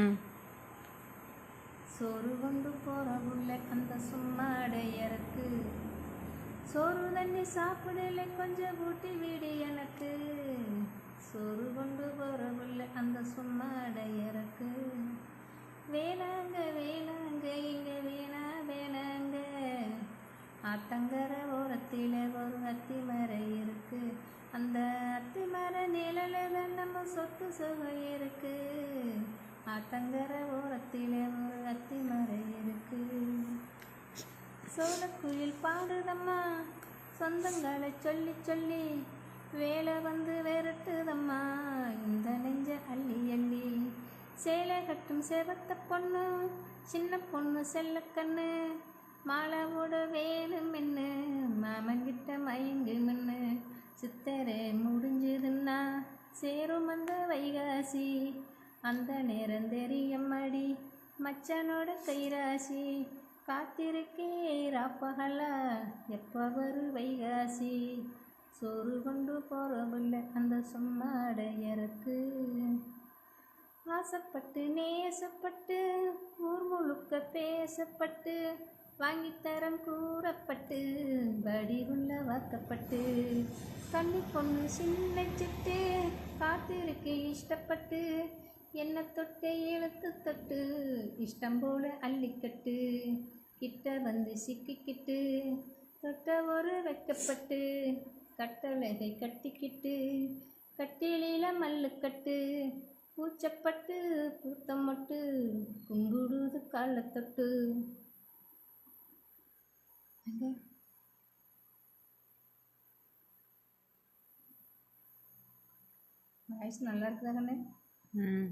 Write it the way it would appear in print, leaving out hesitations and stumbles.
ம். சோறு கொண்டு போற புள்ள அந்த சும்மாடையருக்கு, சோறு தண்ணி சாப்பிடல கொஞ்சம் ஊட்டி வீடு எனக்கு. சோறு கொண்டு போற புள்ள அந்த சும்மாடையருக்கு, வேணாங்க வேணாங்க இங்க வேணா வேணாங்க. ஆத்தங்கர ஓரத்தில் ஒரு அத்தி மரம் இருக்கு, அந்த அத்தி மர நிழல தான் நம்ம சொத்து சுகம் இருக்கு. ஆத்தங்கர ஓரத்தில் ஒரு அத்தி மரம் இருக்கு. சோளக்குயில் பாடுதம்மா சொந்தங்களை சொல்லி சொல்லி, வேலை வந்து விரட்டுதம்மா இந்த நெஞ்ச அள்ளி அள்ளி. சேலை கட்டும் செவத்த பொண்ணு சின்ன பொண்ணு செல்லக்கண்ணு, மாலாவோட வேலு மின்னு மாமன்கிட்ட மயங்கு மின்னு. சித்தரை முடிஞ்சதுன்னா சேரும் அந்த வைகாசி, அந்த நேரம் தெரியம்மடி மச்சனோட கைராசி. காத்திருக்கே ராப்பகலா எப்போ வரு வைகாசி, சோறு கொண்டு போறவில்லை அந்த சும்மாடையருக்கு. ஆசைப்பட்டு நேசப்பட்டு ஊர் முழுக்க பேசப்பட்டு, வாங்கித்தரம் கூறப்பட்டு வடிவுள்ள வாக்கப்பட்டு, கண்ணி பொண்ணு சின்ன சிட்டு காத்திருக்கு இஷ்டப்பட்டு. என்ன தொட்டே இழுத்து தொட்டு இஷ்டம் போல அள்ளிக்கட்டு, கிட்ட வந்து சிக்கிக்கிட்டு தொட்ட ஒரு வைக்கப்பட்டு. கட்டழகை கட்டிக்கிட்டு கட்டிலில மல்லுக்கட்டு, பூச்சப்பட்டு பூத்தம் மொட்டு கும்பிடுது காலத்தொட்டு. வாய்ஸ் நல்லா இருக்குதானே? ம்.